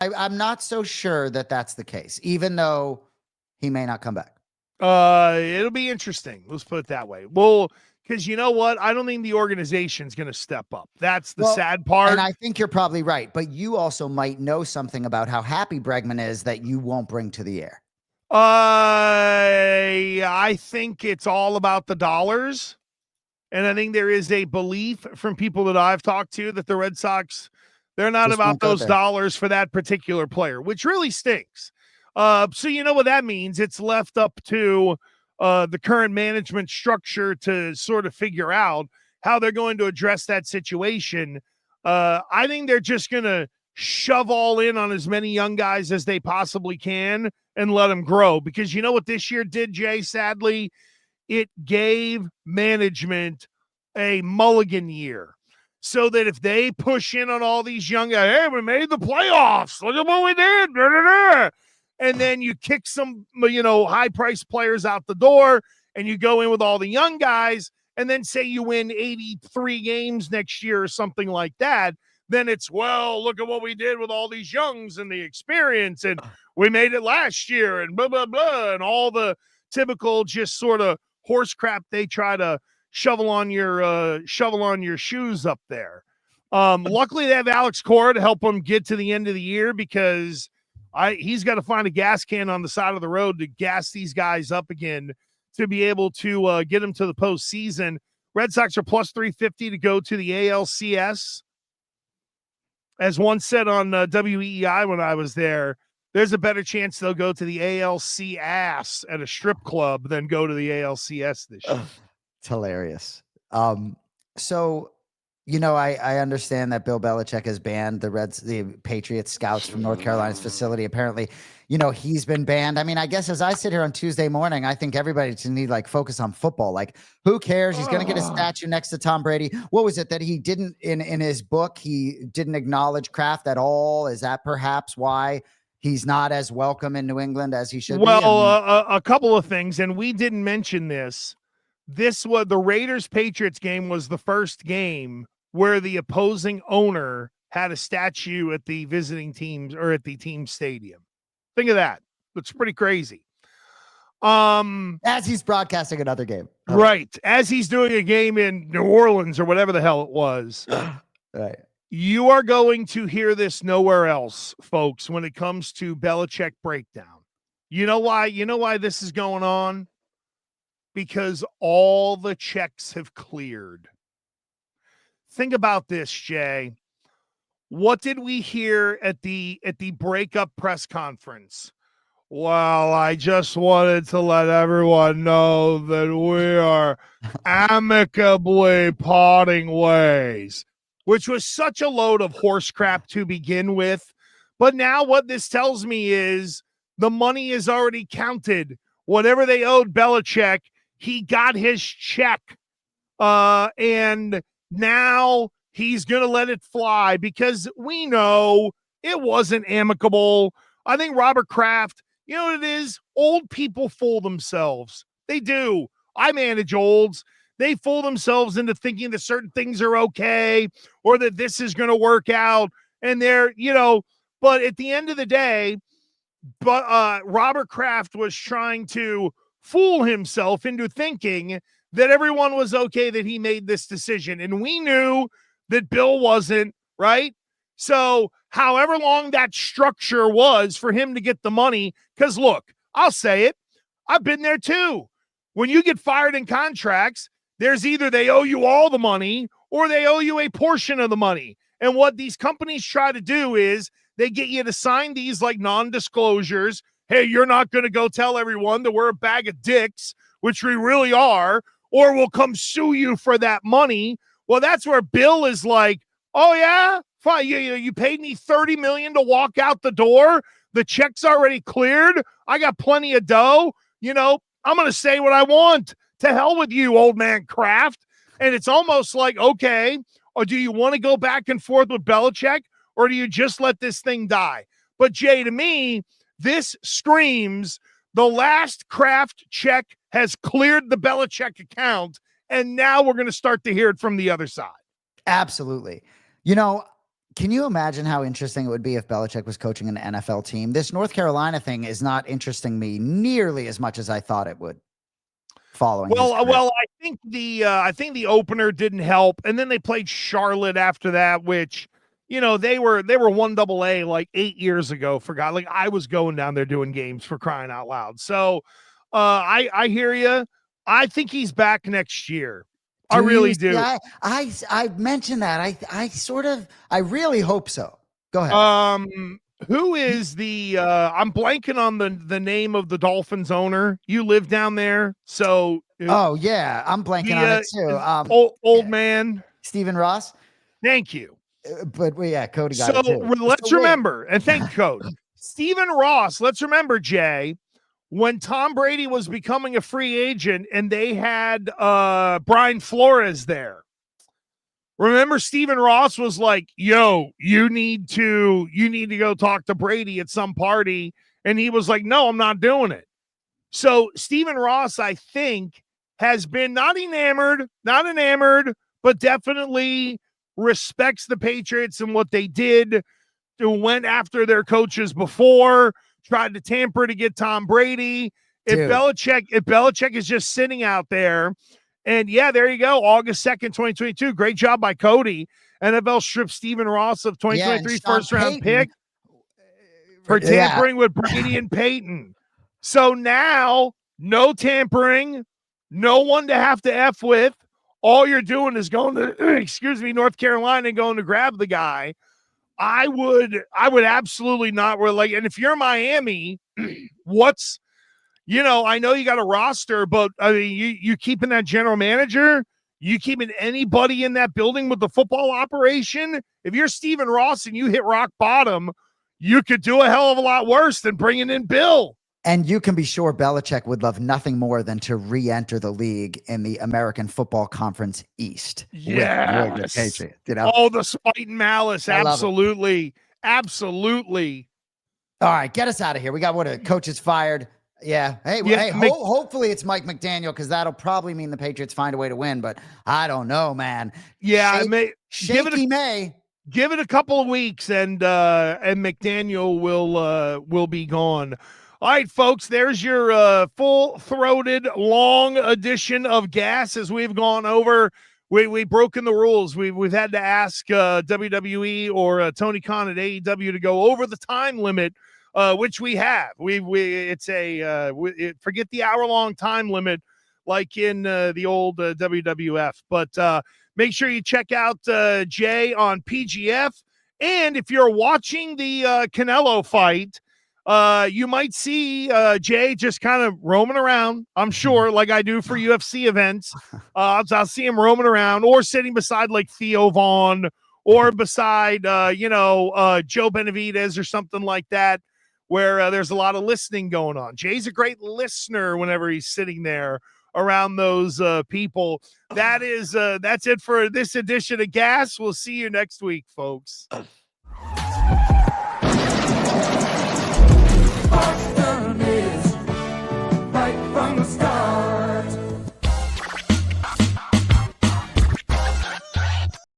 I'm not so sure that that's the case, even though he may not come back. It'll be interesting. Let's put it that way. Well, because you know what? I don't think the organization's going to step up. That's the sad part. And I think you're probably right, but you also might know something about how happy Bregman is that you won't bring to the air. I think it's all about the dollars. And I think there is a belief from people that I've talked to that the Red Sox, they're not Just about those dollars for that particular player, which really stinks. So you know what that means? It's left up to the current management structure to sort of figure out how they're going to address that situation. I think they're just going to shove all in on as many young guys as they possibly can and let them grow. Because you know what this year did, Jay, sadly? It gave management a mulligan year so that if they push in on all these young guys, hey, we made the playoffs. Look at what we did. Da, da, da. And then you kick some, high-priced players out the door and you go in with all the young guys and then say you win 83 games next year or something like that. Then it's, well, look at what we did with all these youngs and the experience, and we made it last year and blah, blah, blah, and all the typical just sort of horse crap they try to shovel on your shoes up there. Luckily, they have Alex Cora to help them get to the end of the year because he's got to find a gas can on the side of the road to gas these guys up again to be able to get them to the postseason. Red Sox are plus 350 to go to the ALCS. As one said on WEEI when I was there, there's a better chance they'll go to the ALCS at a strip club than go to the ALCS this year. It's hilarious. So, I understand that Bill Belichick has banned the Patriots scouts from North Carolina's facility. Apparently, he's been banned. I mean, I guess as I sit here on Tuesday morning, I think everybody just need focus on football. Like, who cares? He's going to get a statue next to Tom Brady. What was it that he didn't in his book? He didn't acknowledge Kraft at all. Is that perhaps why he's not as welcome in New England as he should be? Well, a couple of things, and we didn't mention this. This was the Raiders-Patriots game was the first game where the opposing owner had a statue at the visiting teams or at the team stadium. Think of that. It's pretty crazy. As he's broadcasting another game. Right. As he's doing a game in New Orleans or whatever the hell it was. Right. You are going to hear this nowhere else, folks, when it comes to Belichick breakdown. You know why? You know why this is going on? Because all the checks have cleared. Think about this, Jay. What did we hear at the breakup press conference? Well, I just wanted to let everyone know that we are amicably parting ways, which was such a load of horse crap to begin with. But now what this tells me is the money is already counted. Whatever they owed Belichick, he got his check. And now he's going to let it fly because we know it wasn't amicable. I think Robert Kraft, you know what it is? Old people fool themselves. They do. I manage olds. They fool themselves into thinking that certain things are okay or that this is going to work out. And they're, but at the end of the day, Robert Kraft was trying to fool himself into thinking that everyone was okay that he made this decision. And we knew that Bill wasn't, right? So however long that structure was for him to get the money, because look, I'll say it, I've been there too. When you get fired in contracts, there's either they owe you all the money or they owe you a portion of the money. And what these companies try to do is they get you to sign these like non-disclosures. Hey, you're not going to go tell everyone that we're a bag of dicks, which we really are, or we'll come sue you for that money. Well, that's where Bill is like, oh, yeah, fine. You paid me $30 million to walk out the door. The check's already cleared. I got plenty of dough. I'm going to say what I want. To hell with you, old man Kraft. And it's almost like, okay, or do you want to go back and forth with Belichick, or do you just let this thing die? But, Jay, to me, this screams the last Kraft check has cleared the Belichick account, and now we're going to start to hear it from the other side. Absolutely. Can you imagine how interesting it would be if Belichick was coaching an NFL team? This North Carolina thing is not interesting me nearly as much as I thought it would following his career. Well, I think the opener didn't help, and then they played Charlotte after that, which they were 1AA like 8 years ago. Forgot, like I was going down there doing games for crying out loud. So I hear you. I think he's back next year. I really do. Yeah, I mentioned that. I really hope so. Go ahead. Who is the I'm blanking on the name of the Dolphins owner. You live down there, so oh yeah, I'm blanking on it too. Old man Stephen Ross. Thank you. But yeah, Cody got So it too. let's remember, and thank you, Cody. Stephen Ross. Let's remember, Jay, when Tom Brady was becoming a free agent, and they had Brian Flores there. Remember, Stephen Ross was like, yo, you need to go talk to Brady at some party. And he was like, no, I'm not doing it. So Stephen Ross, I think, has been not enamored, but definitely respects the Patriots and what they did. Went after their coaches before, tried to tamper to get Tom Brady. If Belichick is just sitting out there, and yeah, there you go. August 2nd, 2022. Great job by Cody. NFL stripped Stephen Ross of 2023 first round pick for tampering with Brady and Peyton. So now, no tampering, no one to have to F with. All you're doing is going to, North Carolina and going to grab the guy. I would absolutely not relate. And if you're Miami, I know you got a roster, but I mean, you keeping that general manager, you keeping anybody in that building with the football operation. If you're Stephen Ross and you hit rock bottom, you could do a hell of a lot worse than bringing in Bill. And you can be sure Belichick would love nothing more than to re-enter the league in the American Football Conference East. Yes. With the Patriots, the spite and malice. Absolutely. Absolutely. All right, get us out of here. We got a coach is fired. Yeah. Hopefully it's Mike McDaniel, because that'll probably mean the Patriots find a way to win, but I don't know, man. Yeah, give it a couple of weeks and McDaniel will be gone. All right, folks, there's your full-throated, long edition of Gas as we've gone over. We've broken the rules. We've had to ask WWE or Tony Khan at AEW to go over the time limit, which we have. It's forget the hour-long time limit like in the old WWF. But make sure you check out Jay on PGF. And if you're watching the Canelo fight, you might see Jay just kind of roaming around, I'm sure, like I do for UFC events. I'll see him roaming around or sitting beside like Theo Vaughn or beside, Joe Benavidez or something like that, where there's a lot of listening going on. Jay's a great listener whenever he's sitting there around those people. That's it for this edition of Gas. We'll see you next week, folks.